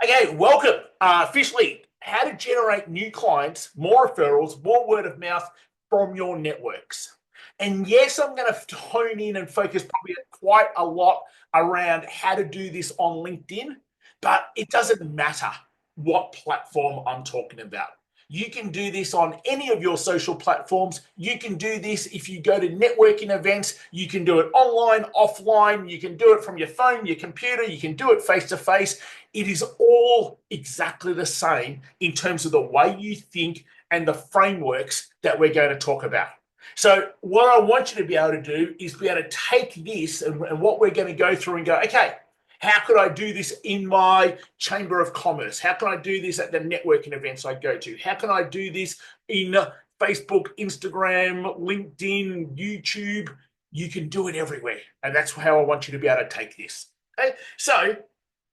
Okay, welcome. Officially, how to generate new clients, more referrals, more word of mouth from your networks. And yes, I'm going to hone in and focus probably quite a lot around how to do this on LinkedIn, but it doesn't matter what platform I'm talking about. You can do this on any of your social platforms. You can do this if you go to networking events. You can do it online, offline. You can do it from your phone, your computer. You can do it face to face. It is all exactly the same in terms of the way you think and the frameworks that we're going to talk about. So what I want you to be able to do is be able to take this and what we're going to go through and go, okay, how could I do this in my Chamber of Commerce? How can I do this at the networking events I go to? How can I do this in Facebook, Instagram, LinkedIn, YouTube? You can do it everywhere. And that's how I want you to be able to take this. Okay? So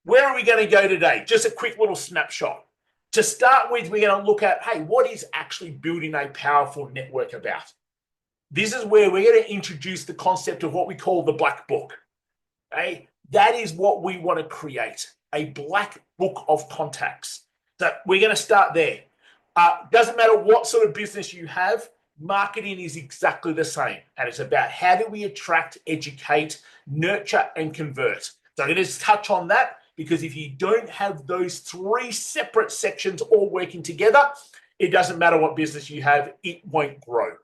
where are we going to go today? Just a quick little snapshot. To start with, we're going to look at, hey, what is actually building a powerful network about? This is where we're going to introduce the concept of what we call the black book. Okay? That is what we want to create, a black book of contacts. So we're going to start there. Doesn't matter what sort of business you have, marketing is exactly the same. And it's about how do we attract, educate, nurture, and convert. So I'm going to touch on that because if you don't have those three separate sections all working together, it doesn't matter what business you have, it won't grow.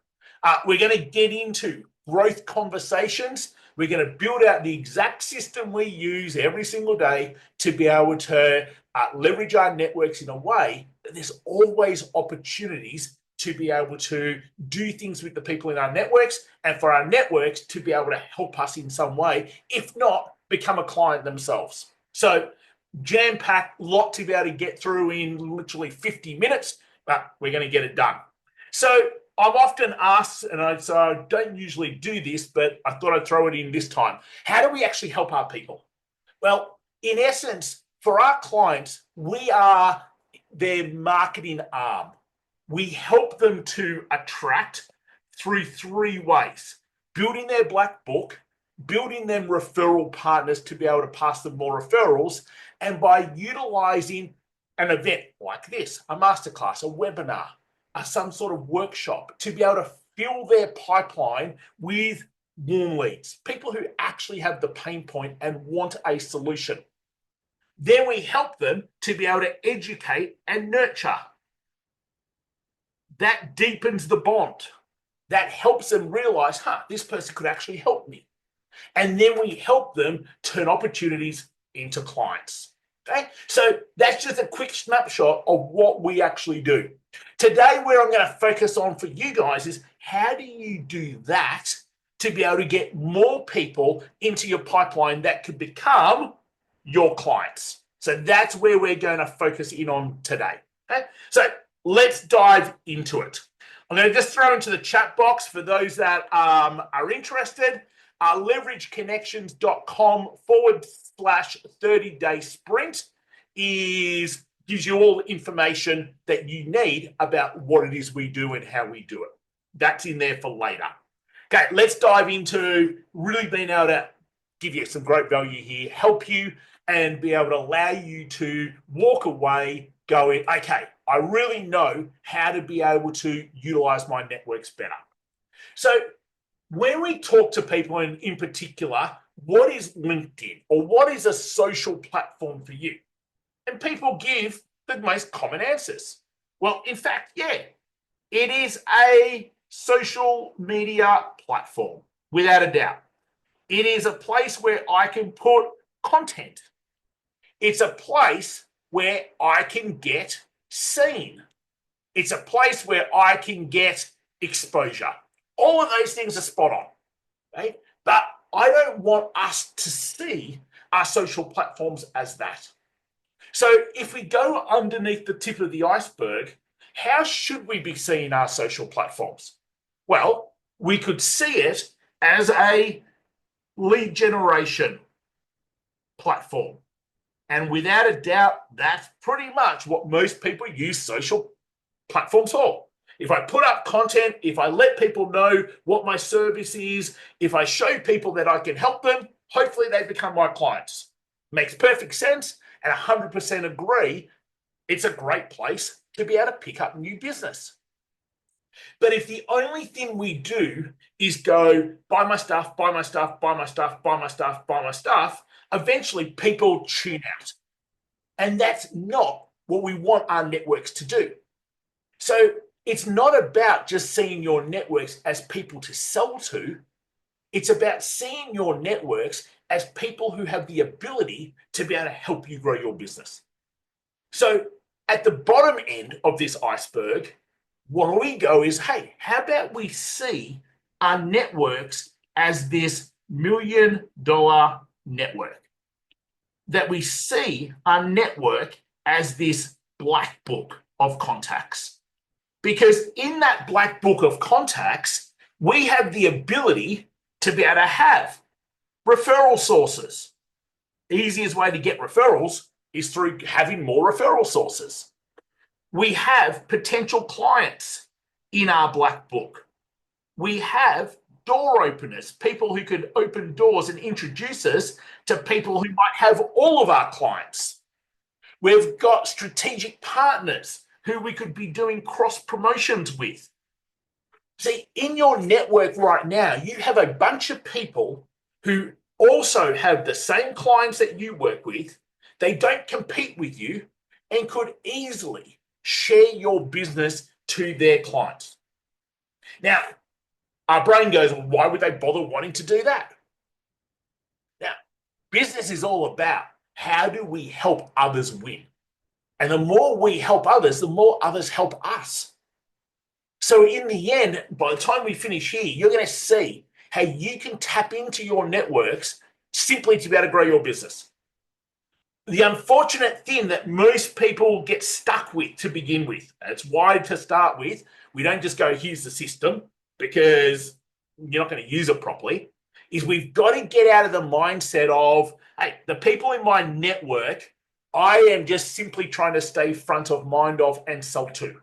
We're going to get into growth conversations. We're going to build out the exact system we use every single day to be able to leverage our networks in a way that there's always opportunities to be able to do things with the people in our networks and for our networks to be able to help us in some way, if not become a client themselves. So jam-packed, lot to be able to get through in literally 50 minutes, but we're going to get it done. So I'm often asked, and I don't usually do this, but I thought I'd throw it in this time. How do we actually help our people? Well, in essence, for our clients, we are their marketing arm. We help them to attract through three ways: building their black book, building them referral partners to be able to pass them more referrals, and by utilizing an event like this, a masterclass, a webinar, some sort of workshop to be able to fill their pipeline with warm leads, people who actually have the pain point and want a solution. Then we help them to be able to educate and nurture. That deepens the bond. That helps them realize, this person could actually help me. And then we help them turn opportunities into clients. Okay, so that's just a quick snapshot of what we actually do. Today, where I'm going to focus on for you guys is how do you do that to be able to get more people into your pipeline that could become your clients. So that's where we're going to focus in on today. Okay, so let's dive into it. I'm going to just throw into the chat box for those that are interested. Leverageconnections.com/30-day sprint gives you all the information that you need about what it is we do and how we do it. That's in there for later. Okay, let's dive into really being able to give you some great value here, help you, and be able to allow you to walk away going, okay, I really know how to be able to utilize my networks better. So when we talk to people in particular, what is LinkedIn or what is a social platform for you? And people give the most common answers. Well, in fact, yeah, it is a social media platform, without a doubt. It is a place where I can put content. It's a place where I can get seen. It's a place where I can get exposure. All of those things are spot on, right? But I don't want us to see our social platforms as that. So if we go underneath the tip of the iceberg, how should we be seeing our social platforms? Well, we could see it as a lead generation platform. And without a doubt, that's pretty much what most people use social platforms for. If I put up content, if I let people know what my service is, if I show people that I can help them, hopefully they become my clients. Makes perfect sense. and 100% agree, it's a great place to be able to pick up new business. But if the only thing we do is go, buy my stuff, buy my stuff, buy my stuff, buy my stuff, buy my stuff, eventually people tune out. And that's not what we want our networks to do. So it's not about just seeing your networks as people to sell to. It's about seeing your networks as people who have the ability to be able to help you grow your business. So at the bottom end of this iceberg, what we go is, hey, how about we see our networks as this $1 million network? That we see our network as this black book of contacts. Because in that black book of contacts, we have the ability to be able to have referral sources. The easiest way to get referrals is through having more referral sources. We have potential clients in our black book. We have door openers, people who could open doors and introduce us to people who might have all of our clients. We've got strategic partners who we could be doing cross promotions with. See, in your network right now, you have a bunch of people who also have the same clients that you work with. They don't compete with you and could easily share your business to their clients. Now, our brain goes, well, why would they bother wanting to do that? Now, business is all about how do we help others win? And the more we help others, the more others help us. So in the end, by the time we finish here, you're going to see how you can tap into your networks simply to be able to grow your business. The unfortunate thing that most people get stuck with to begin with, and it's why to start with, we don't just go, here's the system, because you're not going to use it properly, is we've got to get out of the mindset of, hey, the people in my network, I am just simply trying to stay front of mind of and sell to.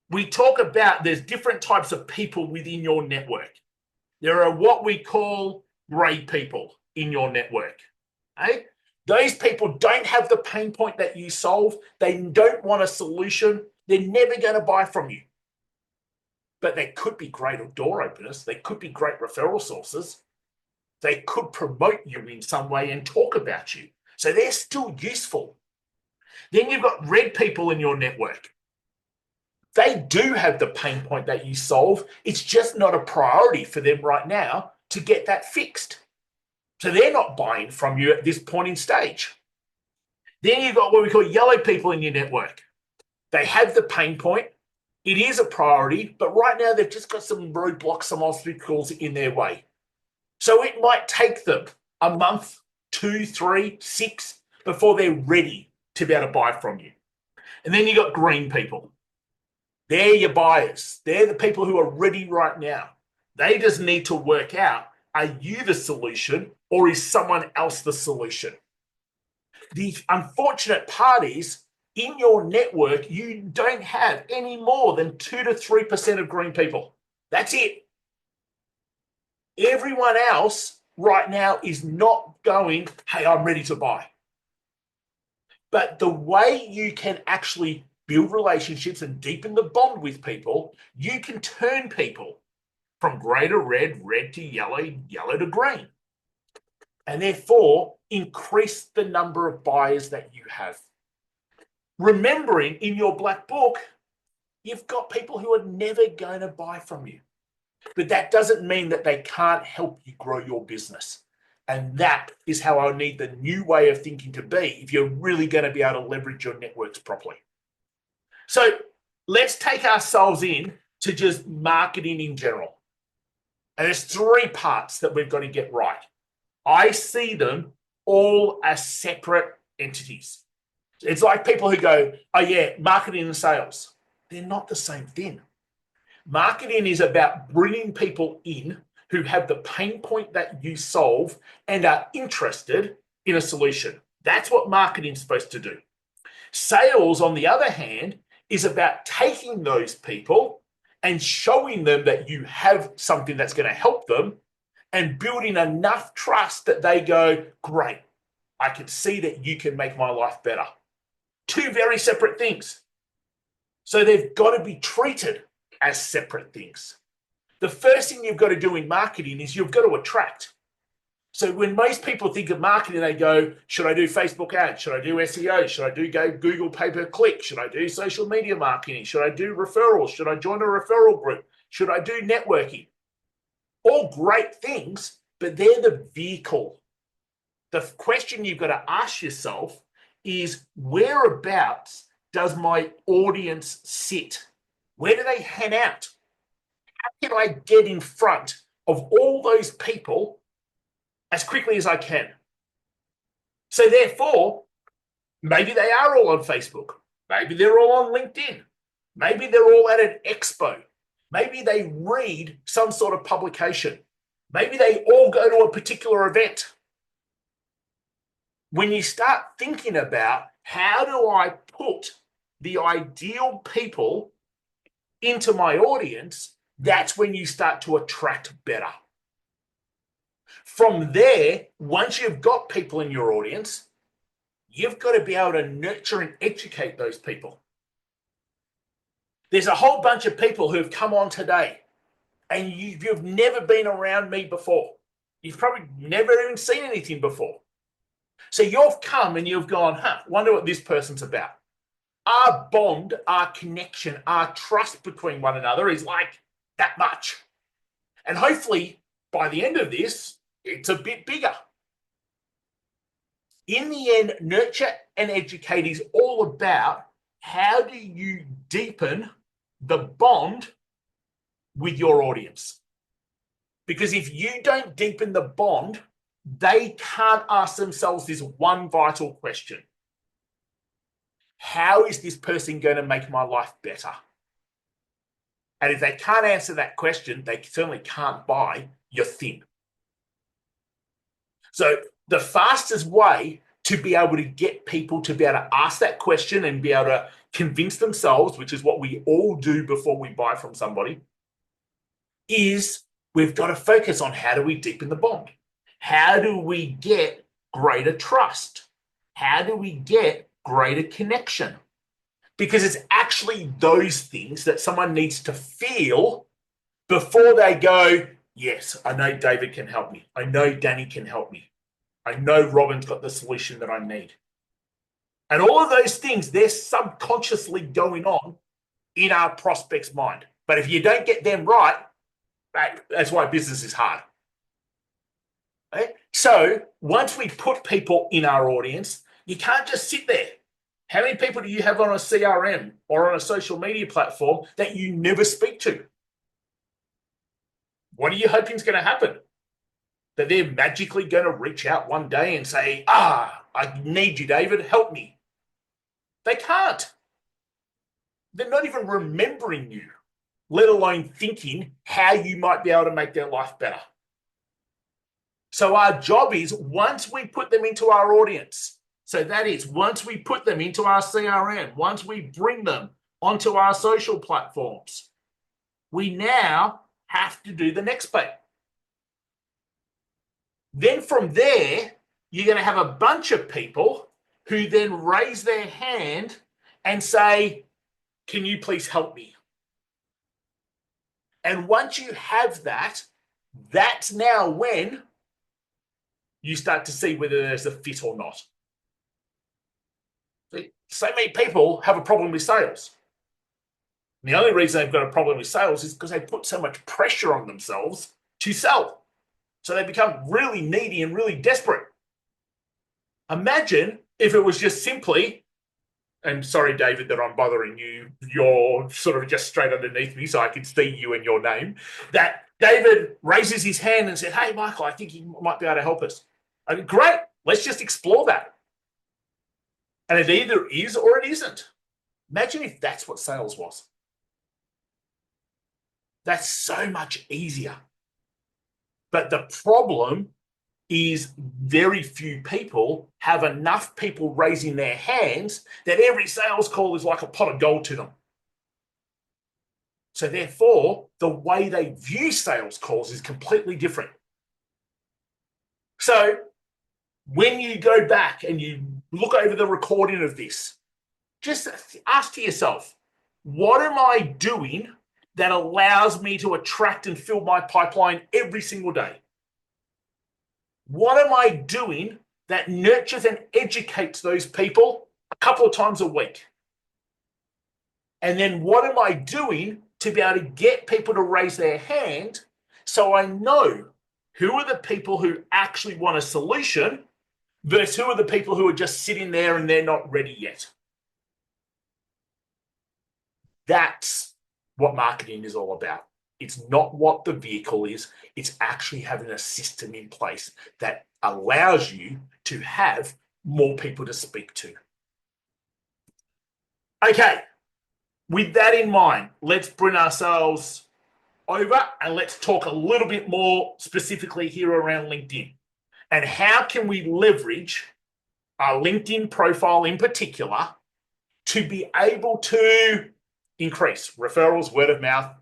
We talk about there's different types of people within your network. There are what we call grey people in your network. Okay? Those people don't have the pain point that you solve. They don't want a solution. They're never going to buy from you. But they could be great door openers. They could be great referral sources. They could promote you in some way and talk about you. So they're still useful. Then you've got red people in your network. They do have the pain point that you solve. It's just not a priority for them right now to get that fixed. So they're not buying from you at this point in stage. Then you've got what we call yellow people in your network. They have the pain point. It is a priority, but right now they've just got some roadblocks, some obstacles in their way. So it might take them a month, 2, 3, 6 before they're ready to be able to buy from you. And then you've got green people. They're your buyers. They're the people who are ready right now. They just need to work out, are you the solution or is someone else the solution? The unfortunate part is, in your network, you don't have any more than 2 to 3% of green people. That's it. Everyone else right now is not going, hey, I'm ready to buy. But the way you can actually build relationships and deepen the bond with people, you can turn people from grey to red, red to yellow, yellow to green. And therefore, increase the number of buyers that you have. Remembering in your black book, you've got people who are never going to buy from you. But that doesn't mean that they can't help you grow your business. And that is how I need the new way of thinking to be if you're really going to be able to leverage your networks properly. So let's take ourselves in to just marketing in general. And there's 3 parts that we've got to get right. I see them all as separate entities. It's like people who go, oh yeah, marketing and sales. They're not the same thing. Marketing is about bringing people in who have the pain point that you solve and are interested in a solution. That's what marketing is supposed to do. Sales, on the other hand, is about taking those people and showing them that you have something that's going to help them and building enough trust that they go, great, I can see that you can make my life better. Two very separate things. So they've got to be treated as separate things. The first thing you've got to do in marketing is you've got to attract. So when most people think of marketing, they go, should I do Facebook ads? Should I do SEO? Should I do Google pay-per-click? Should I do social media marketing? Should I do referrals? Should I join a referral group? Should I do networking? All great things, but they're the vehicle. The question you've got to ask yourself is, whereabouts does my audience sit? Where do they hang out? How can I get in front of all those people as quickly as I can? So therefore, maybe they are all on Facebook. Maybe they're all on LinkedIn. Maybe they're all at an expo. Maybe they read some sort of publication. Maybe they all go to a particular event. When you start thinking about how do I put the ideal people into my audience, that's when you start to attract better. From there, once you've got people in your audience, you've got to be able to nurture and educate those people. There's a whole bunch of people who've come on today and you've never been around me before. You've probably never even seen anything before. So you've come and you've gone, wonder what this person's about. Our bond, our connection, our trust between one another is like that much. And hopefully by the end of this, it's a bit bigger. In the end, nurture and educate is all about how do you deepen the bond with your audience. Because if you don't deepen the bond, they can't ask themselves this one vital question. How is this person going to make my life better? And if they can't answer that question, they certainly can't buy your thing. So the fastest way to be able to get people to be able to ask that question and be able to convince themselves, which is what we all do before we buy from somebody, is we've got to focus on how do we deepen the bond? How do we get greater trust? How do we get greater connection? Because it's actually those things that someone needs to feel before they go, yes, I know David can help me. I know Danny can help me. I know Robin's got the solution that I need. And all of those things, they're subconsciously going on in our prospect's mind. But if you don't get them right, that's why business is hard. Okay? So once we put people in our audience, you can't just sit there. How many people do you have on a CRM or on a social media platform that you never speak to? What are you hoping is going to happen? That they're magically going to reach out one day and say, I need you, David, help me. They can't. They're not even remembering you, let alone thinking how you might be able to make their life better. So our job is, once we put them into our audience, so that is, once we put them into our CRM, once we bring them onto our social platforms, we now have to do the next bit. Then from there, you're going to have a bunch of people who then raise their hand and say, can you please help me? And once you have that, that's now when you start to see whether there's a fit or not. So many people have a problem with sales. And the only reason they've got a problem with sales is because they put so much pressure on themselves to sell. So they become really needy and really desperate. Imagine if it was just simply, and sorry, David, that I'm bothering you, you're sort of just straight underneath me so I can see you and your name, that David raises his hand and said, hey, Michael, I think you might be able to help us. I mean, great, let's just explore that. And it either is or it isn't. Imagine if that's what sales was. That's so much easier. But the problem is very few people have enough people raising their hands that every sales call is like a pot of gold to them. So therefore, the way they view sales calls is completely different. So When you go back and you look over the recording of this, just ask to yourself, what am I doing that allows me to attract and fill my pipeline every single day? What am I doing that nurtures and educates those people a couple of times a week? And then what am I doing to be able to get people to raise their hand so I know who are the people who actually want a solution versus who are the people who are just sitting there and they're not ready yet? That's what marketing is all about. It's not what the vehicle is. It's actually having a system in place that allows you to have more people to speak to. Okay, with that in mind, let's bring ourselves over and let's talk a little bit more specifically here around LinkedIn. And how can we leverage our LinkedIn profile in particular to be able to increase referrals, word of mouth,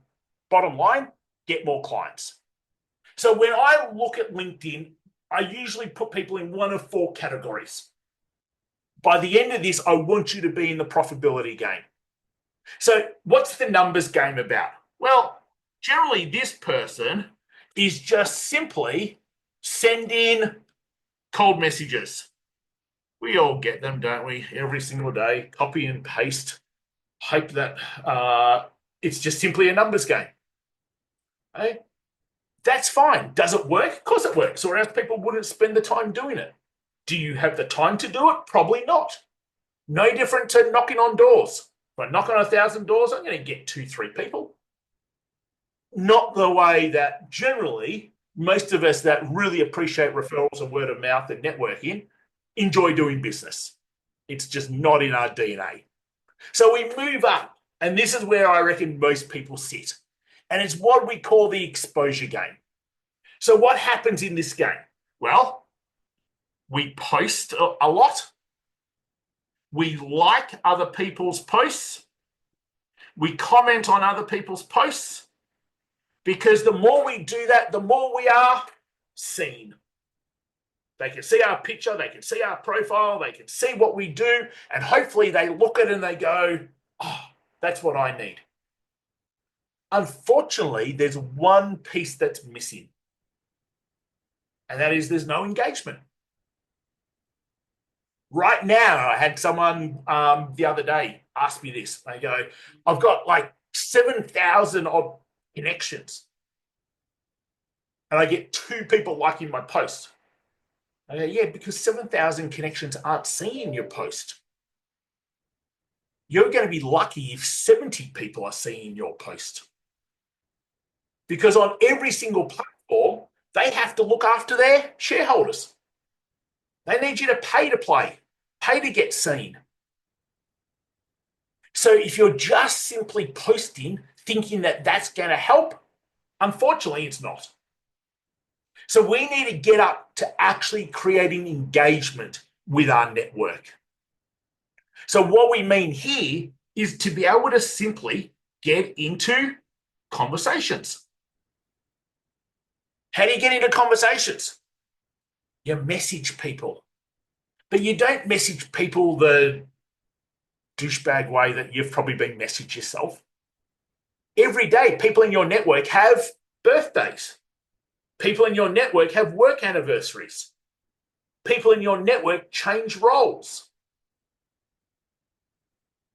bottom line, get more clients. So when I look at LinkedIn, I usually put people in one of four categories. By the end of this, I want you to be in the profitability game. So what's the numbers game about? Well, generally this person is just simply sending cold messages. We all get them, don't we? Every single day, copy and paste. Hope that it's just simply a numbers game. Okay? That's fine. Does it work? Of course it works, or else people wouldn't spend the time doing it. Do you have the time to do it? Probably not. No different to knocking on doors. If I knock on 1,000 doors, I'm going to get 2-3 people. Not the way that generally most of us that really appreciate referrals and word of mouth and networking enjoy doing business. It's just not in our DNA. So we move up, and this is where I reckon most people sit. And it's what we call the exposure game. So what happens in this game? Well, we post a lot. We like other people's posts. We comment on other people's posts. Because the more we do that, the more we are seen. They can see our picture, they can see our profile, they can see what we do, and hopefully they look at it and they go, oh, that's what I need. Unfortunately, there's one piece that's missing, and that is there's no engagement. Right now, I had someone the other day ask me this. They go, I've got like 7,000 odd connections, and I get 2 people liking my post. I go, yeah, because 7,000 connections aren't seeing your post. You're going to be lucky if 70 people are seeing your post. Because on every single platform, they have to look after their shareholders. They need you to pay to play, pay to get seen. So if you're just simply posting, thinking that that's going to help, unfortunately, it's not. So we need to get up to actually creating engagement with our network. So what we mean here is to be able to simply get into conversations. How do you get into conversations? You message people. But you don't message people the douchebag way that you've probably been messaged yourself. Every day, people in your network have birthdays. People in your network have work anniversaries. People in your network change roles.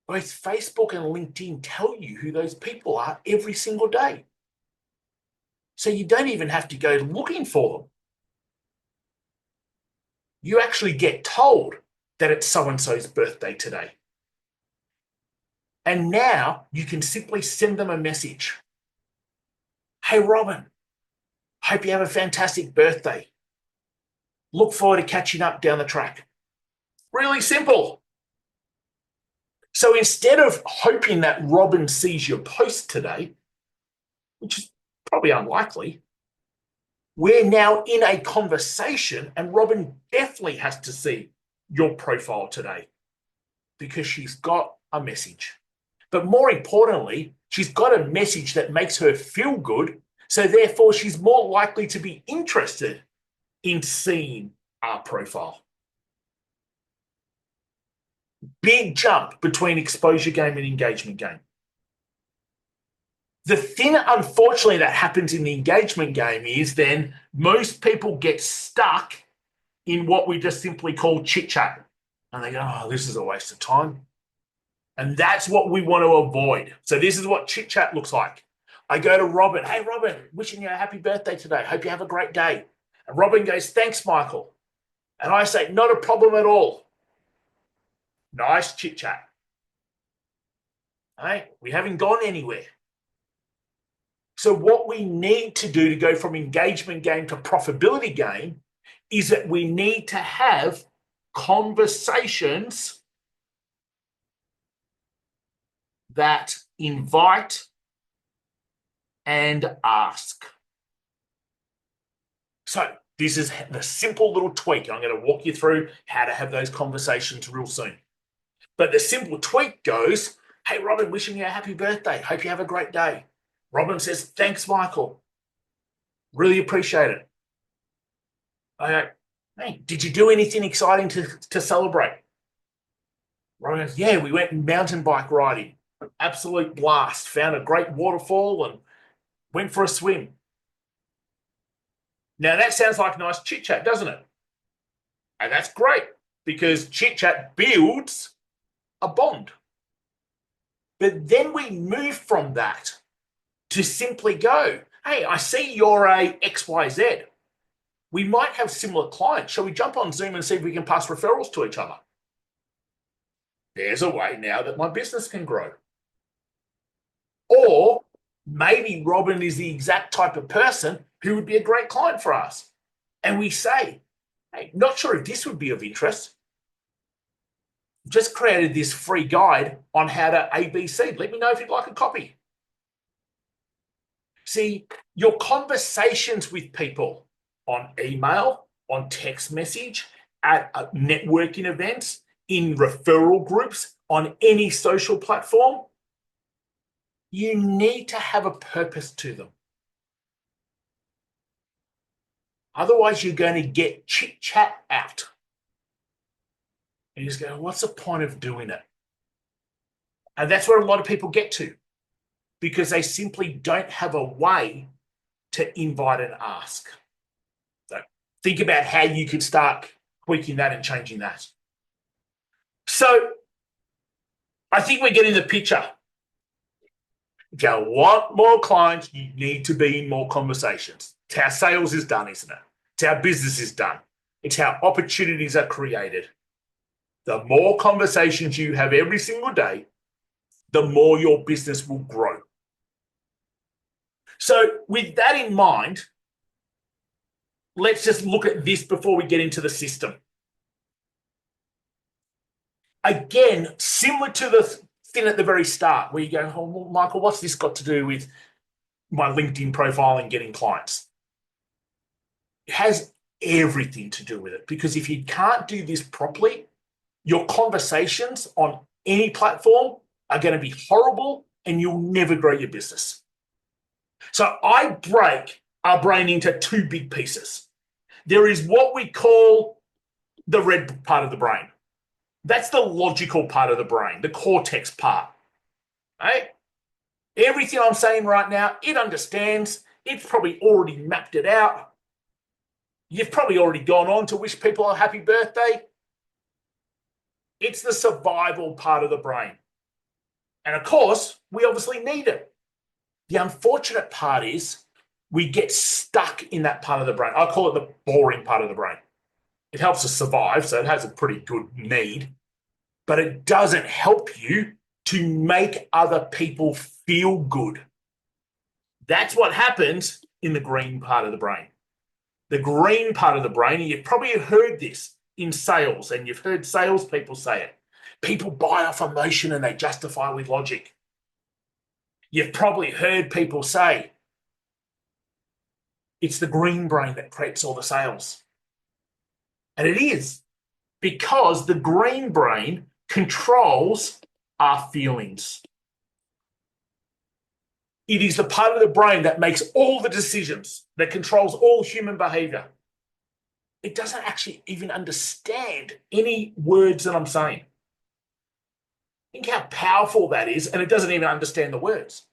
Both Facebook and LinkedIn tell you who those people are every single day. So you don't even have to go looking for them. You actually get told that it's so-and-so's birthday today. And now you can simply send them a message. Hey, Robin, hope you have a fantastic birthday. Look forward to catching up down the track. Really simple. So instead of hoping that Robin sees your post today, which is probably unlikely, we're now in a conversation, and Robin definitely has to see your profile today because she's got a message. But more importantly, she's got a message that makes her feel good. So therefore, she's more likely to be interested in seeing our profile. big jump between exposure game and engagement game. The thing, unfortunately, that happens in the engagement game is then most people get stuck in what we just simply call chit chat. And they go, oh, this is a waste of time. And that's what we want to avoid. So this is what chit chat looks like. I go to Robin. Hey, Robin, wishing you a happy birthday today. Hope you have a great day. And Robin goes, thanks, Michael. And I say, not a problem at all. Nice chit chat. Hey, we haven't gone anywhere. So what we need to do to go from engagement game to profitability game is that we need to have conversations that invite and ask. So this is the simple little tweak. I'm going to walk you through how to have those conversations real soon. But the simple tweak goes, hey, Robin, wishing you a happy birthday. Hope you have a great day. Robin says, thanks, Michael. Really appreciate it. I go, hey, did you do anything exciting to celebrate? Robin goes, yeah, we went mountain bike riding. Absolute blast. Found a great waterfall and went for a swim. Now, that sounds like nice chit-chat, doesn't it? And that's great because chit-chat builds a bond. But then we move from that to simply go, hey, I see you're a XYZ. We might have similar clients. Shall we jump on Zoom and see if we can pass referrals to each other? There's a way now that my business can grow. Or maybe Robin is the exact type of person who would be a great client for us. And we say, hey, not sure if this would be of interest. Just created this free guide on how to ABC. Let me know if you'd like a copy. See, your conversations with people on email, on text message, at networking events, in referral groups, on any social platform, you need to have a purpose to them. Otherwise, you're going to get chit-chat out. And you just go, what's the point of doing it? And that's where a lot of people get to because they simply don't have a way to invite and ask. So think about how you could start tweaking that and changing that. So I think we're getting the picture. If you want more clients, you need to be in more conversations. It's how sales is done, isn't it? It's how business is done. It's how opportunities are created. The more conversations you have every single day, the more your business will grow. So with that in mind, let's just look at this before we get into the system. Again, similar to the thing at the very start where you go, oh, well, Michael, what's this got to do with my LinkedIn profile and getting clients? It has everything to do with it because if you can't do this properly, your conversations on any platform are going to be horrible and you'll never grow your business. So I break our brain into two big pieces. There is what we call the red part of the brain. That's the logical part of the brain, the cortex part. Right? Everything I'm saying right now, it understands. It's probably already mapped it out. You've probably already gone on to wish people a happy birthday. It's the survival part of the brain. And of course, we obviously need it. The unfortunate part is we get stuck in that part of the brain. I call it the boring part of the brain. It helps us survive, so it has a pretty good need, but it doesn't help you to make other people feel good. That's what happens in the green part of the brain. The green part of the brain, and you've probably heard this in sales, and you've heard salespeople say it. People buy off emotion and they justify with logic. You've probably heard people say, it's the green brain that creates all the sales. And it is, because the green brain controls our feelings. It is the part of the brain that makes all the decisions, that controls all human behavior. It doesn't actually even understand any words that I'm saying. Think how powerful that is, and it doesn't even understand the words.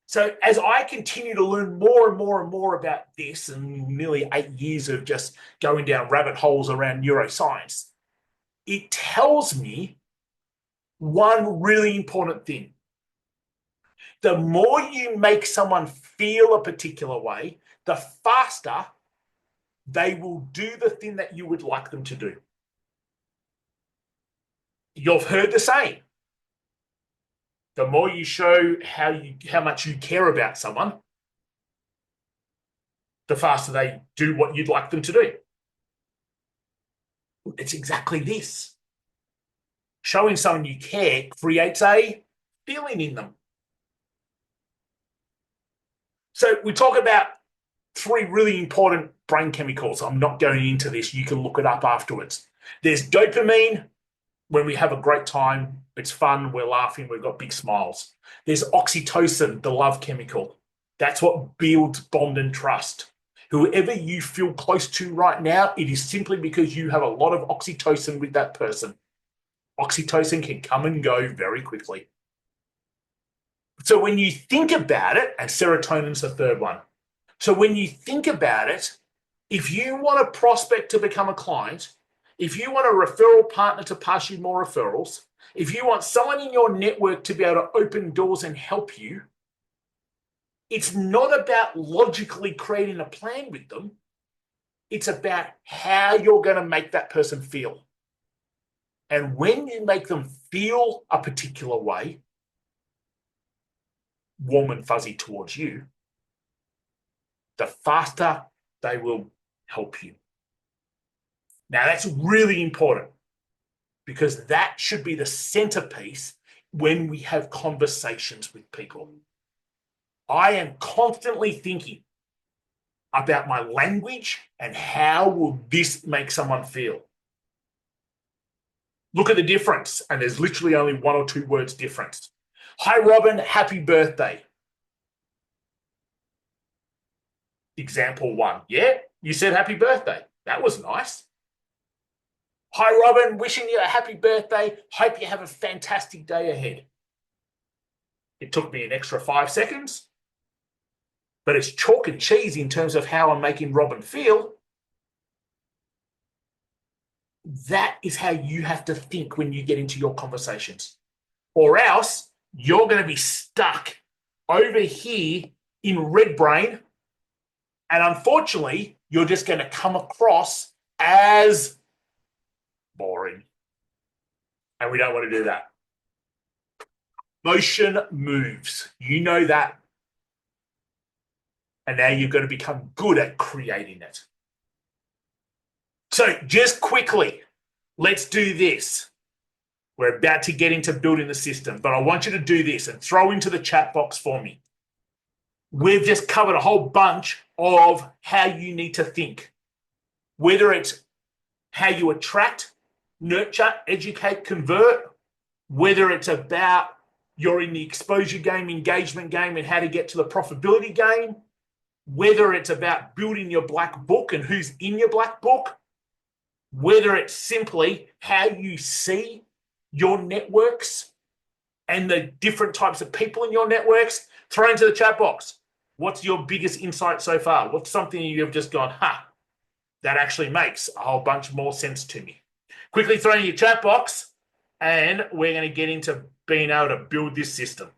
So as I continue to learn more and more and more about this, and nearly 8 years of just going down rabbit holes around neuroscience, it tells me one really important thing. The more you make someone feel a particular way, the faster they will do the thing that you would like them to do. You've heard the saying. The more you show how much you care about someone, the faster they do what you'd like them to do. It's exactly this. Showing someone you care creates a feeling in them. So we talk about 3 really important brain chemicals. I'm not going into this. You can look it up afterwards. There's dopamine. When we have a great time, it's fun, we're laughing, we've got big smiles. There's oxytocin, the love chemical. That's what builds bond and trust. Whoever you feel close to right now, it is simply because you have a lot of oxytocin with that person. Oxytocin can come and go very quickly. So when you think about it, and serotonin's the third one. So when you think about it, if you want a prospect to become a client, if you want a referral partner to pass you more referrals, if you want someone in your network to be able to open doors and help you, it's not about logically creating a plan with them. It's about how you're going to make that person feel. And when you make them feel a particular way, warm and fuzzy towards you, the faster they will help you. Now, that's really important because that should be the centerpiece when we have conversations with people. I am constantly thinking about my language and how will this make someone feel. Look at the difference, and there's literally only 1 or 2 words difference. Hi, Robin, happy birthday. Example 1. Yeah, you said happy birthday. That was nice. Hi, Robin, wishing you a happy birthday. Hope you have a fantastic day ahead. It took me an extra 5 seconds, but it's chalk and cheese in terms of how I'm making Robin feel. That is how you have to think when you get into your conversations. Or else you're going to be stuck over here in red brain, and unfortunately, you're just going to come across as boring. And we don't want to do that. Motion moves. You know that. And now you've got to become good at creating it. So just quickly, let's do this. We're about to get into building the system, but I want you to do this and throw into the chat box for me. We've just covered a whole bunch of how you need to think, whether it's how you attract, nurture, educate, convert, whether it's about you're in the exposure game, engagement game, and how to get to the profitability game, whether it's about building your black book and who's in your black book, whether it's simply how you see your networks and the different types of people in your networks, throw into the chat box. What's your biggest insight so far? What's something you've just gone, that actually makes a whole bunch more sense to me? Quickly throw in your chat box, and we're going to get into being able to build this system.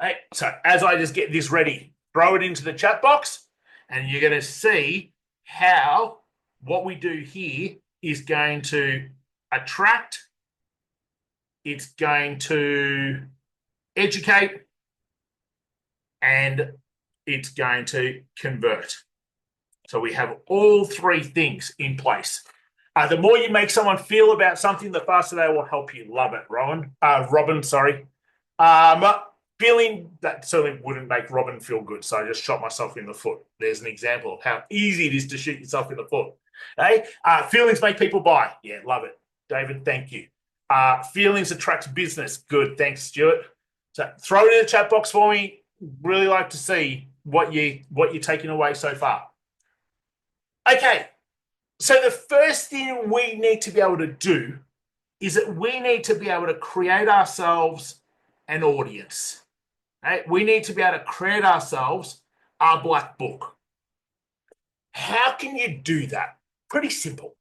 Hey, so as I just get this ready, throw it into the chat box, and you're going to see how what we do here is going to attract, it's going to educate, and it's going to convert. So we have all 3 things in place. The more you make someone feel about something, the faster they will help you. Love it, Robin, sorry. Feeling that certainly wouldn't make Robin feel good, so I just shot myself in the foot. There's an example of how easy it is to shoot yourself in the foot. Hey, feelings make people buy. Yeah, love it. David, thank you. Feelings attract business. Good, thanks, Stuart. So throw it in the chat box for me. Really like to see what you're taking away so far. Okay, so the first thing we need to be able to do is that we need to be able to create ourselves an audience. Right? We need to be able to create ourselves our black book. How can you do that? Pretty simple.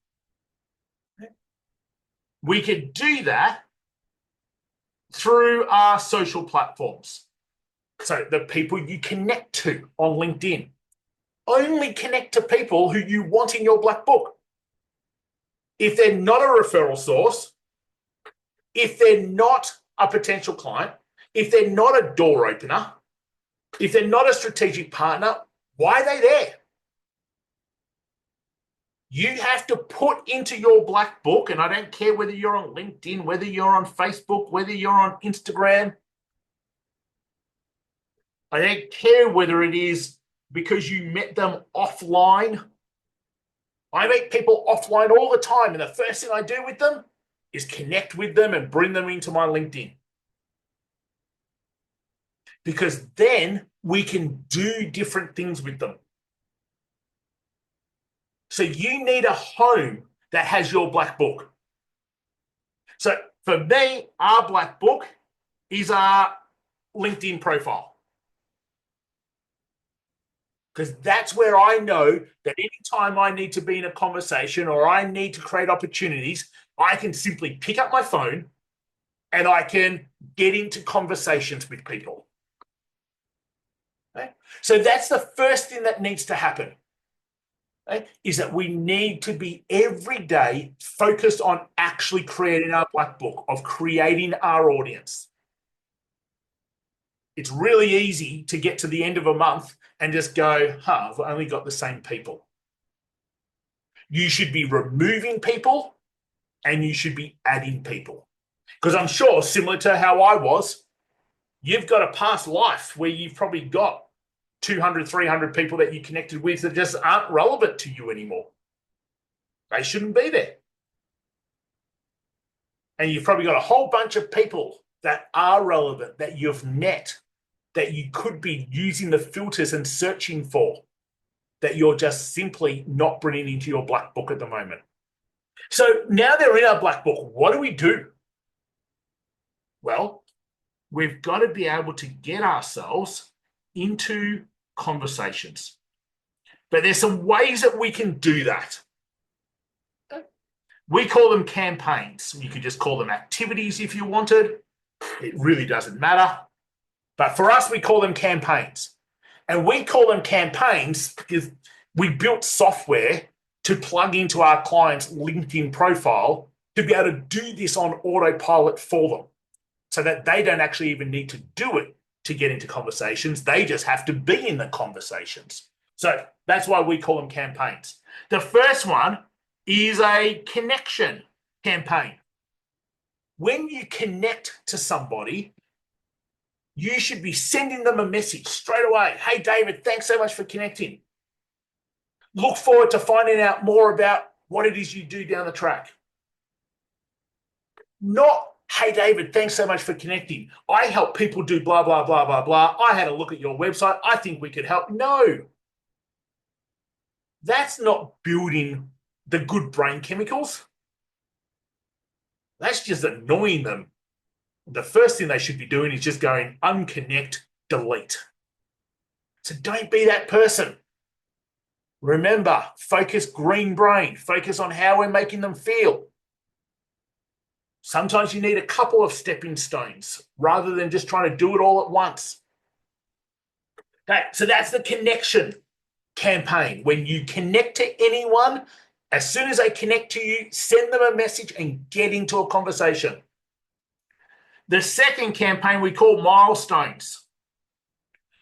We could do that through our social platforms. So the people you connect to on LinkedIn. Only connect to people who you want in your black book. If they're not a referral source, if they're not a potential client, if they're not a door opener, if they're not a strategic partner, why are they there? You have to put into your black book, and I don't care whether you're on LinkedIn, whether you're on Facebook, whether you're on Instagram. I don't care whether it is because you met them offline. I meet people offline all the time, and the first thing I do with them is connect with them and bring them into my LinkedIn. Because then we can do different things with them. So you need a home that has your black book. So for me, our black book is our LinkedIn profile. Because that's where I know that anytime I need to be in a conversation or I need to create opportunities, I can simply pick up my phone and I can get into conversations with people. Okay? So that's the first thing that needs to happen. Okay? Is that we need to be every day focused on actually creating our black book, of creating our audience. It's really easy to get to the end of a month and just go, I've only got the same people. You should be removing people and you should be adding people. Because I'm sure, similar to how I was, you've got a past life where you've probably got 200, 300 people that you connected with that just aren't relevant to you anymore. They shouldn't be there. And you've probably got a whole bunch of people that are relevant, that you've met, that you could be using the filters and searching for, that you're just simply not bringing into your black book at the moment. So now they're in our black book. What do we do? Well, we've got to be able to get ourselves into conversations. But there's some ways that we can do that. We call them campaigns. You could just call them activities if you wanted. It really doesn't matter. But for us, we call them campaigns. And we call them campaigns because we built software to plug into our client's LinkedIn profile to be able to do this on autopilot for them so that they don't actually even need to do it to get into conversations. They just have to be in the conversations. So that's why we call them campaigns. The first one is a connection campaign. When you connect to somebody, you should be sending them a message straight away. Hey, David, thanks so much for connecting. Look forward to finding out more about what it is you do down the track. Not, hey, David, thanks so much for connecting. I help people do blah, blah, blah, blah, blah. I had a look at your website. I think we could help. No. That's not building the good brain chemicals. That's just annoying them. The first thing they should be doing is just going unconnect, delete. So don't be that person. Remember, focus green brain. Focus on how we're making them feel. Sometimes you need a couple of stepping stones rather than just trying to do it all at once. Okay, so that's the connection campaign. When you connect to anyone, as soon as they connect to you, send them a message and get into a conversation. The second campaign we call milestones.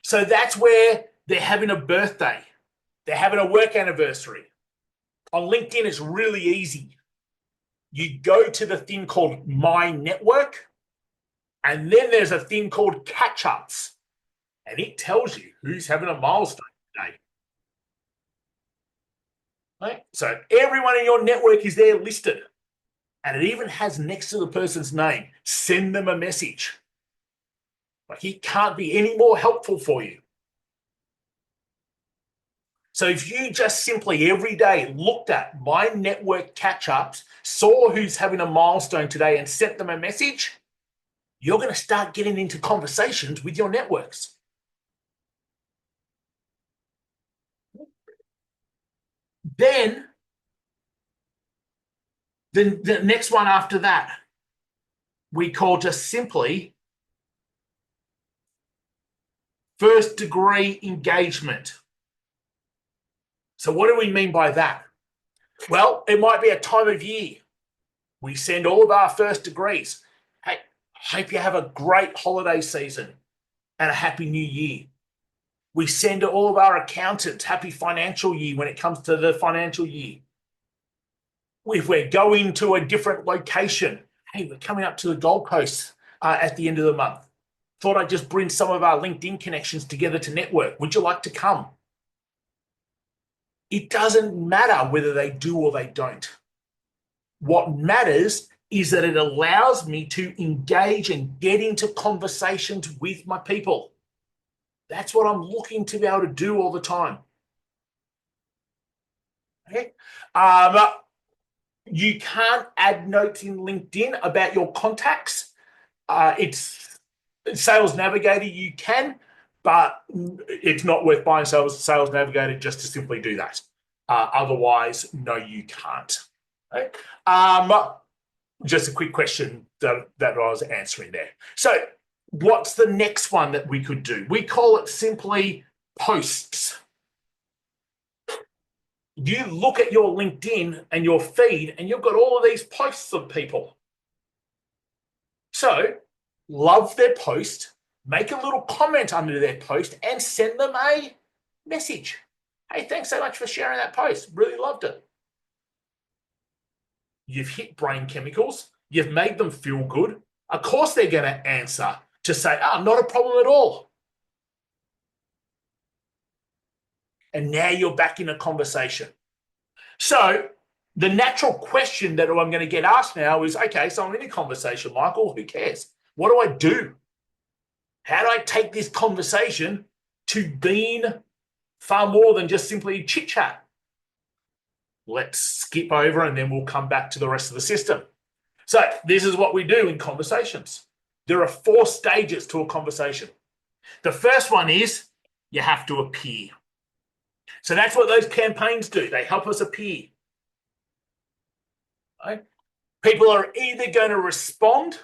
So that's where they're having a birthday. They're having a work anniversary. On LinkedIn, it's really easy. You go to the thing called My Network, and then there's a thing called Catch-Ups, and it tells you who's having a milestone today. Right? So everyone in your network is there listed. And it even has next to the person's name. Send them a message. Like, it can't be any more helpful for you. So if you just simply every day looked at My Network catch-ups, saw who's having a milestone today and sent them a message, you're going to start getting into conversations with your networks. Then the next one after that, we call just simply first degree engagement. So what do we mean by that? Well, it might be a time of year. We send all of our first degrees. Hey, hope you have a great holiday season and a happy new year. We send all of our accountants happy financial year when it comes to the financial year. If we're going to a different location, hey, we're coming up to the Gold Coast at the end of the month. Thought I'd just bring some of our LinkedIn connections together to network. Would you like to come? It doesn't matter whether they do or they don't. What matters is that it allows me to engage and get into conversations with my people. That's what I'm looking to be able to do all the time. Okay. You can't add notes in LinkedIn about your contacts. It's Sales Navigator, you can, but it's not worth buying Sales Navigator just to simply do that. Otherwise, no, you can't. Okay? Just a quick question that I was answering there. So what's the next one that we could do? We call it simply posts. You look at your LinkedIn and your feed, and you've got all of these posts of people. So love their post, make a little comment under their post, and send them a message. Hey, thanks so much for sharing that post. Really loved it. You've hit brain chemicals. You've made them feel good. Of course, they're going to answer to say, not a problem at all. And now you're back in a conversation. So the natural question that I'm going to get asked now is, okay, so I'm in a conversation, Michael, who cares? What do I do? How do I take this conversation to being far more than just simply chit chat? Let's skip over and then we'll come back to the rest of the system. So this is what we do in conversations. There are 4 stages to a conversation. The first one is you have to appear. So that's what those campaigns do. They help us appear. Right? People are either going to respond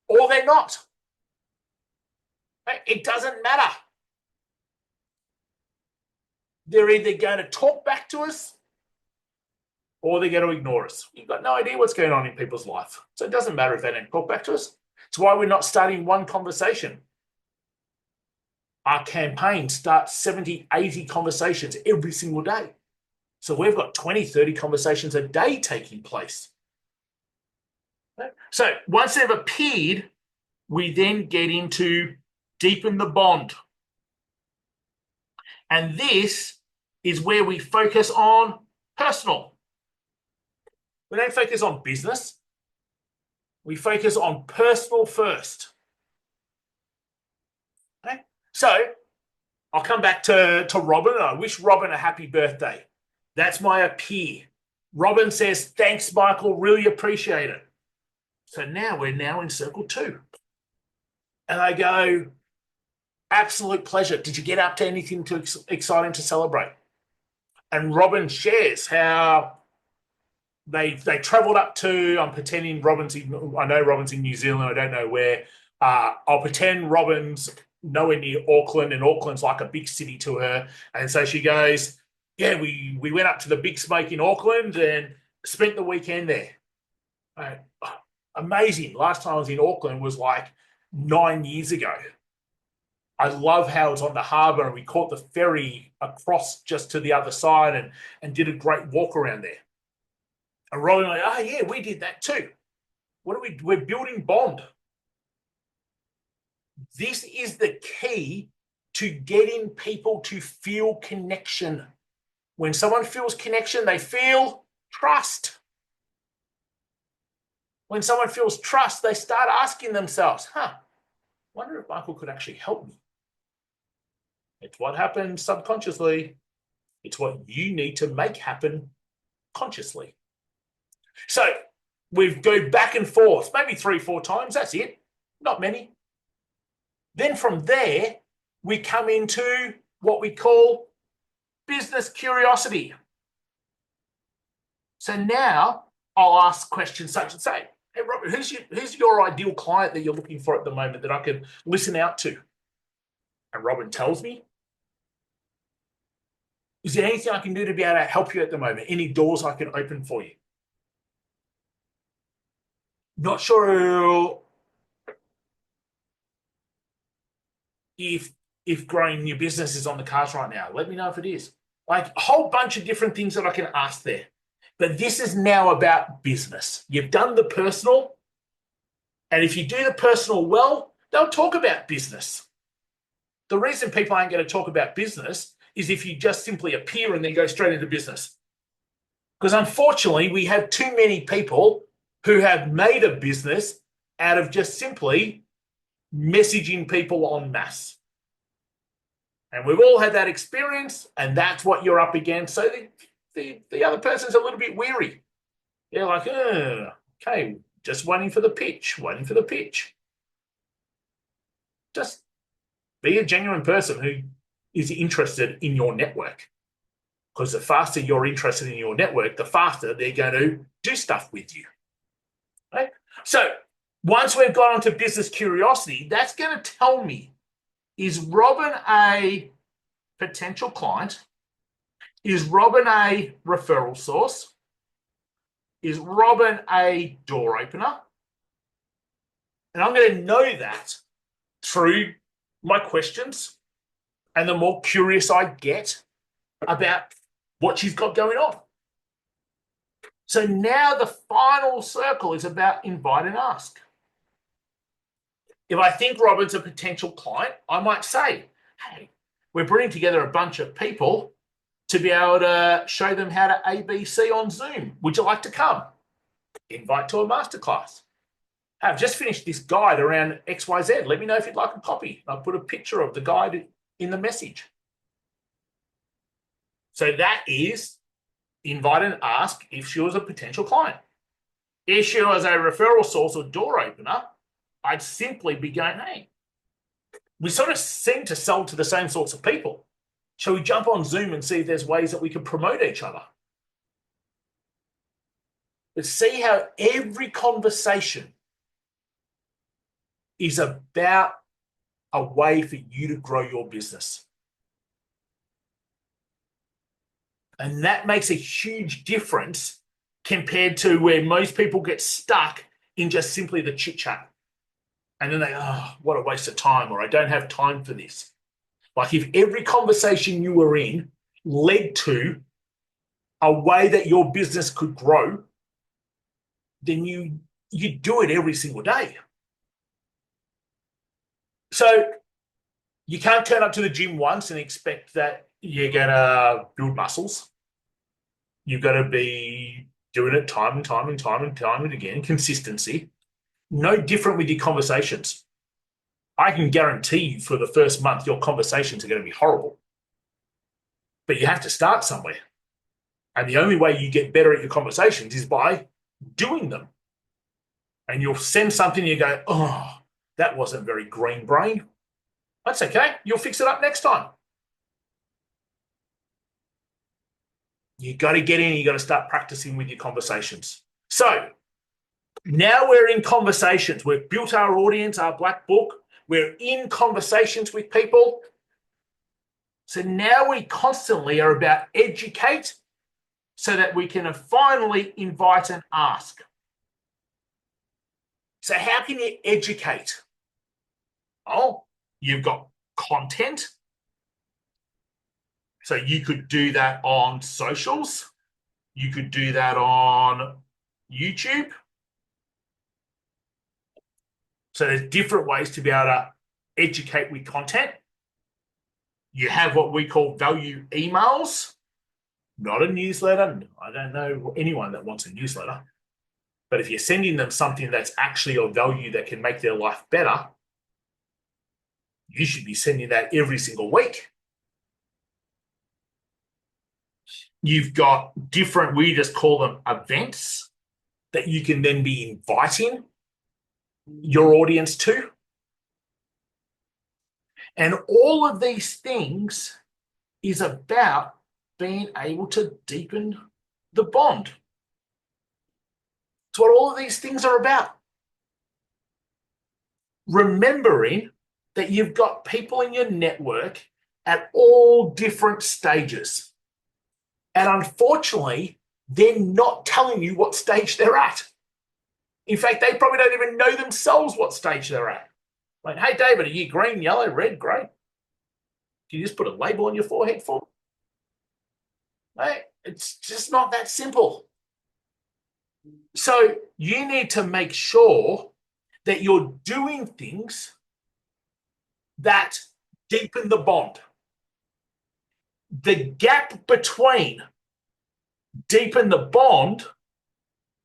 or they're not. Right? It doesn't matter. They're either going to talk back to us or they're going to ignore us. You've got no idea what's going on in people's life. So it doesn't matter if they don't talk back to us. It's why we're not starting one conversation. Our campaign starts 70, 80 conversations every single day. So we've got 20, 30 conversations a day taking place. So once they've appeared, we then get into deepen the bond. And this is where we focus on personal. We don't focus on business. We focus on personal first. Okay? So I'll come back to Robin, and I wish Robin a happy birthday. That's my appear. Robin says, thanks, Michael, really appreciate it. So now we're in circle 2. And I go, absolute pleasure. Did you get up to anything exciting to celebrate? And Robin shares how they travelled up to, I'm pretending I know Robin's in New Zealand, I don't know where. I'll pretend Robin's nowhere near Auckland, and Auckland's like a big city to her. And so she goes, yeah, we went up to the Big Smoke in Auckland and spent the weekend there. Amazing. Last time I was in Auckland was like 9 years ago. I love how it's on the harbour, and we caught the ferry across just to the other side and did a great walk around there. And Robin like, yeah, we did that too. We're building bond. This is the key to getting people to feel connection. When someone feels connection, they feel trust. When someone feels trust, they start asking themselves, wonder if Michael could actually help me. It's what happens subconsciously. It's what you need to make happen consciously. So we go back and forth, maybe 3-4 times. That's it. Not many. Then from there, we come into what we call business curiosity. So now I'll ask questions such as, say, hey, Robert, who's your ideal client that you're looking for at the moment that I can listen out to? And Robin tells me, is there anything I can do to be able to help you at the moment? Any doors I can open for you? Not sure if growing your business is on the cards right now. Let me know if it is. Like a whole bunch of different things that I can ask there. But this is now about business. You've done the personal, and if you do the personal well, they'll talk about business. The reason people aren't going to talk about business is if you just simply appear and then go straight into business. Because unfortunately, we have too many people who have made a business out of just simply messaging people en masse. And we've all had that experience, and that's what you're up against. So the other person's a little bit weary. They're like, okay, just waiting for the pitch, waiting for the pitch. Just be a genuine person who is interested in your network. Because the faster you're interested in your network, the faster they're going to do stuff with you. Right? So once we've got onto business curiosity, that's going to tell me, is Robin a potential client? Is Robin a referral source? Is Robin a door opener? And I'm going to know that through my questions. And the more curious I get about what she's got going on. So now the final circle is about invite and ask. If I think Robin's a potential client, I might say, hey, we're bringing together a bunch of people to be able to show them how to ABC on Zoom. Would you like to come? Invite to a masterclass. I've just finished this guide around XYZ. Let me know if you'd like a copy. I'll put a picture of the guide in the message. So that is invite and ask if she was a potential client. If she was a referral source or door opener, I'd simply be going, hey, we sort of seem to sell to the same sorts of people. Shall we jump on Zoom and see if there's ways that we can promote each other? But see how every conversation is about a way for you to grow your business. And that makes a huge difference compared to where most people get stuck in just simply the chit chat. And then they, oh, what a waste of time, or I don't have time for this. Like if every conversation you were in led to a way that your business could grow, then you do it every single day. So you can't turn up to the gym once and expect that you're going to build muscles. You've got to be doing it time and time and time and time and again, consistency. No different with your conversations. I can guarantee you for the first month, your conversations are going to be horrible. But you have to start somewhere. And the only way you get better at your conversations is by doing them. And you'll send something and you go, oh, that wasn't very green brain. That's okay. You'll fix it up next time. You got to get in. You got to start practicing with your conversations. So now we're in conversations. We've built our audience, our black book. We're in conversations with people. So now we constantly are about educate so that we can finally invite and ask. So how can you educate? Oh, you've got content. So you could do that on socials. You could do that on YouTube. So there's different ways to be able to educate with content. You have what we call value emails, not a newsletter. I don't know anyone that wants a newsletter. But if you're sending them something that's actually of value that can make their life better, you should be sending that every single week. You've got different, we just call them events. that you can then be inviting your audience to. And all of these things is about being able to deepen the bond. It's what all of these things are about. Remembering that you've got people in your network at all different stages. And unfortunately, they're not telling you what stage they're at. In fact, they probably don't even know themselves what stage they're at. Like, hey, David, are you green, yellow, red, grey? Can you just put a label on your forehead for me? Hey, it's just not that simple. So you need to make sure that you're doing things that deepen the bond. The gap between deepen the bond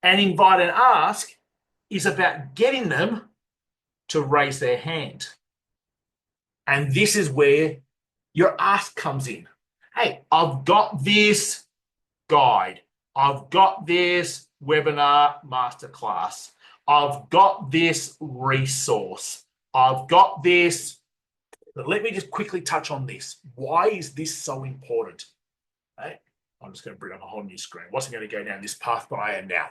and invite and ask is about getting them to raise their hand. And this is where your ask comes in. Hey, I've got this guide. I've got this webinar masterclass. I've got this resource. I've got this. But let me just quickly touch on this. Why is this so important? Okay. I'm just going to bring up a whole new screen. Wasn't going to go down this path, but I am now.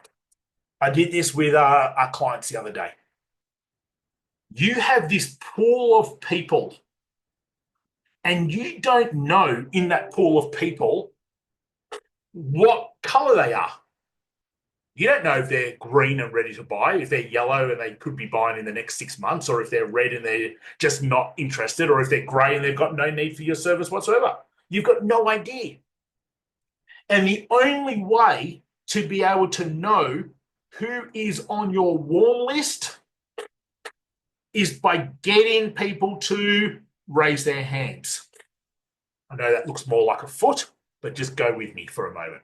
I did this with our clients the other day. You have this pool of people, and you don't know in that pool of people what color they are. You don't know if they're green and ready to buy, if they're yellow and they could be buying in the next 6 months, or if they're red and they're just not interested, or if they're grey and they've got no need for your service whatsoever. You've got no idea. And the only way to be able to know who is on your warm list is by getting people to raise their hands. I know that looks more like a foot, but just go with me for a moment.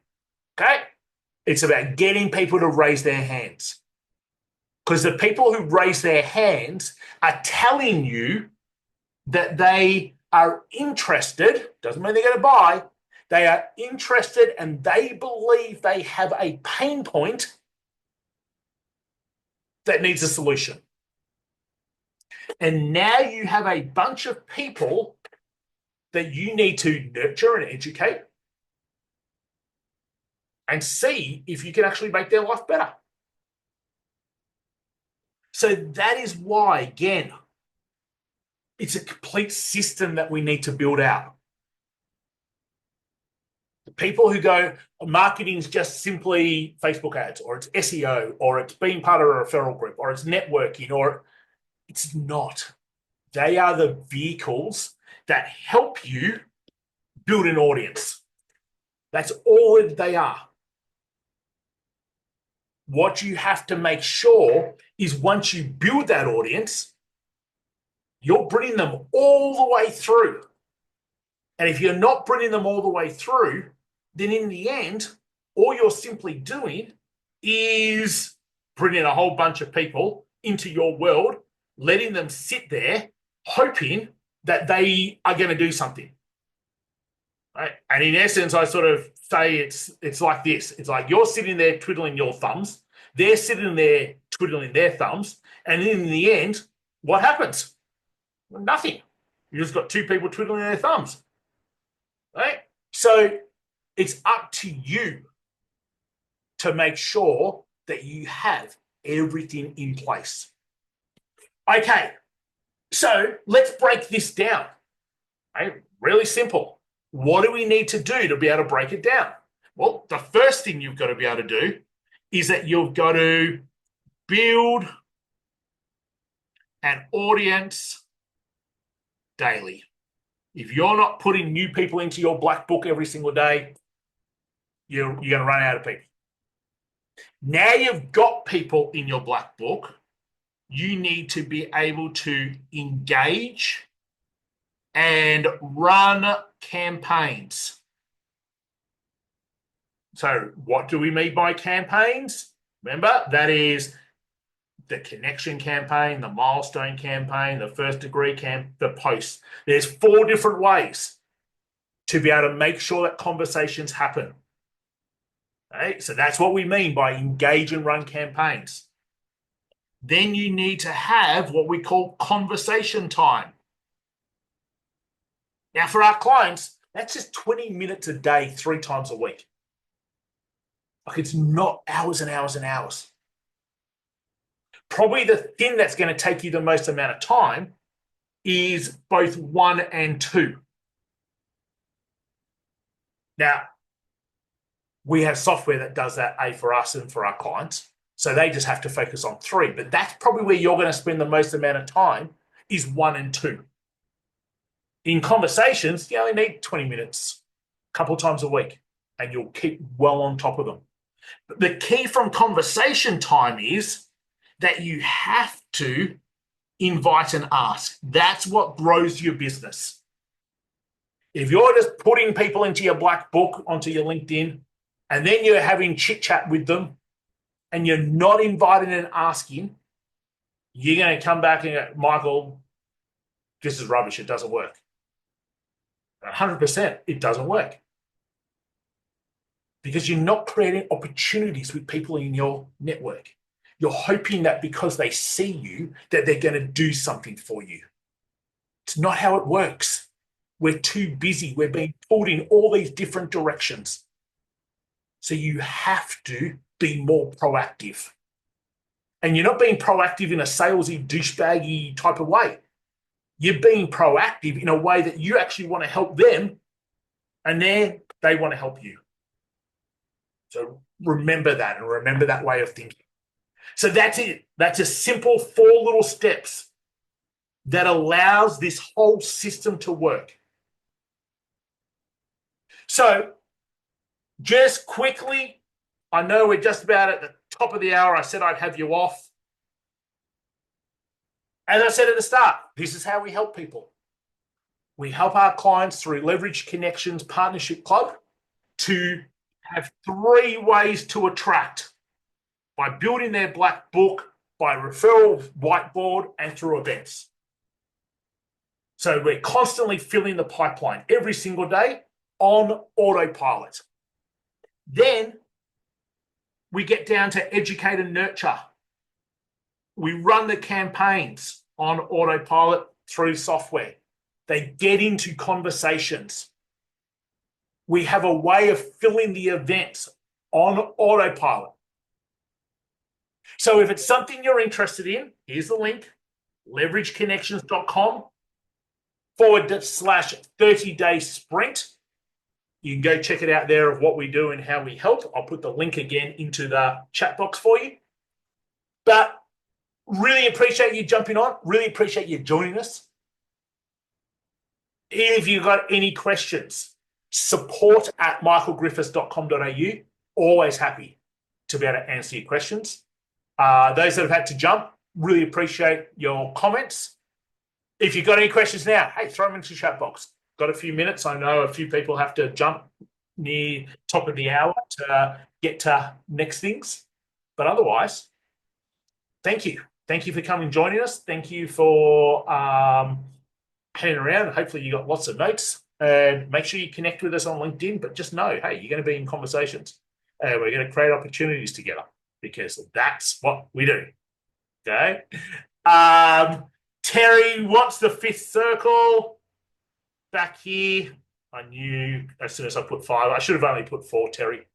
Okay? It's about getting people to raise their hands. Because the people who raise their hands are telling you that they are interested, doesn't mean they're going to buy, they are interested and they believe they have a pain point that needs a solution. And now you have a bunch of people that you need to nurture and educate and see if you can actually make their life better. So that is why, again, it's a complete system that we need to build out. The people who go, marketing is just simply Facebook ads, or it's SEO, or it's being part of a referral group, or it's networking, or it's not. They are the vehicles that help you build an audience. That's all they are. What you have to make sure is once you build that audience, you're bringing them all the way through. And if you're not bringing them all the way through, then in the end, all you're simply doing is bringing a whole bunch of people into your world, letting them sit there, hoping that they are going to do something. Right? And in essence, I sort of say it's like this. It's like you're sitting there twiddling your thumbs. They're sitting there twiddling their thumbs. And in the end, what happens? Well, nothing. You just got two people twiddling their thumbs. Right? So it's up to you to make sure that you have everything in place. Okay, so let's break this down. Right? Really simple. What do we need to do to be able to break it down? Well, the first thing you've got to be able to do is that you've got to build an audience daily. If you're not putting new people into your black book every single day, you're going to run out of people. Now you've got people in your black book, you need to be able to engage and run campaigns. So what do we mean by campaigns? Remember, that is the connection campaign, the milestone campaign, the first degree the post. There's 4 different ways to be able to make sure that conversations happen. Okay? So that's what we mean by engage and run campaigns. Then you need to have what we call conversation time. Now, for our clients, that's just 20 minutes a day, 3 times a week. Like, it's not hours and hours and hours. Probably the thing that's going to take you the most amount of time is both 1 and 2. Now, we have software that does that, for us and for our clients. So they just have to focus on 3. But that's probably where you're going to spend the most amount of time, is 1 and 2. In conversations, you only need 20 minutes, a couple of times a week, and you'll keep well on top of them. But the key from conversation time is that you have to invite and ask. That's what grows your business. If you're just putting people into your black book, onto your LinkedIn, and then you're having chit chat with them, and you're not inviting and asking, you're going to come back and go, Michael, this is rubbish. It doesn't work. 100%, it doesn't work. Because you're not creating opportunities with people in your network. You're hoping that because they see you, that they're going to do something for you. It's not how it works. We're too busy. We're being pulled in all these different directions. So you have to be more proactive. And you're not being proactive in a salesy, douchebaggy type of way. You're being proactive in a way that you actually want to help them, and then they want to help you. So remember that, and remember that way of thinking. So that's it. That's a simple 4 little steps that allows this whole system to work. So just quickly, I know we're just about at the top of the hour. I said I'd have you off. As I said at the start, this is how we help people. We help our clients through Leverage Connections Partnership Club to have 3 ways to attract: by building their black book, by referral whiteboard, and through events. So we're constantly filling the pipeline every single day on autopilot. Then we get down to educate and nurture. We run the campaigns on autopilot through software. They get into conversations. We have a way of filling the events on autopilot. So if it's something you're interested in, here's the link: leverageconnections.com/30-day sprint. You can go check it out there of what we do and how we help. I'll put the link again into the chat box for you. But really appreciate you jumping on. Really appreciate you joining us. If you've got any questions, support@michaelgriffiths.com.au. Always happy to be able to answer your questions. Those that have had to jump, really appreciate your comments. If you've got any questions now, hey, throw them into the chat box. Got a few minutes. I know a few people have to jump near top of the hour to get to next things. But otherwise, thank you. Thank you for coming and joining us. Thank you for hanging around. Hopefully you got lots of notes. And make sure you connect with us on LinkedIn. But just know, hey, you're going to be in conversations. We're going to create opportunities together, because that's what we do. Okay. Terry wants the 5th circle back here. I knew as soon as I put 5, I should have only put 4, Terry.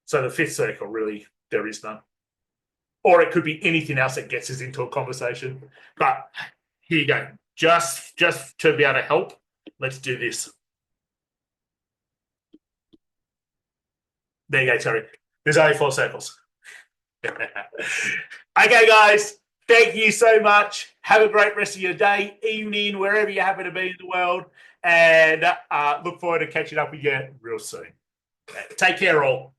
So the 5th circle, really, there is none. Or it could be anything else that gets us into a conversation. But here you go. Just to be able to help, let's do this. There you go, Terry. There's only 4 circles. Okay, guys. Thank you so much. Have a great rest of your day, evening, wherever you happen to be in the world. And look forward to catching up with you real soon. Take care, all.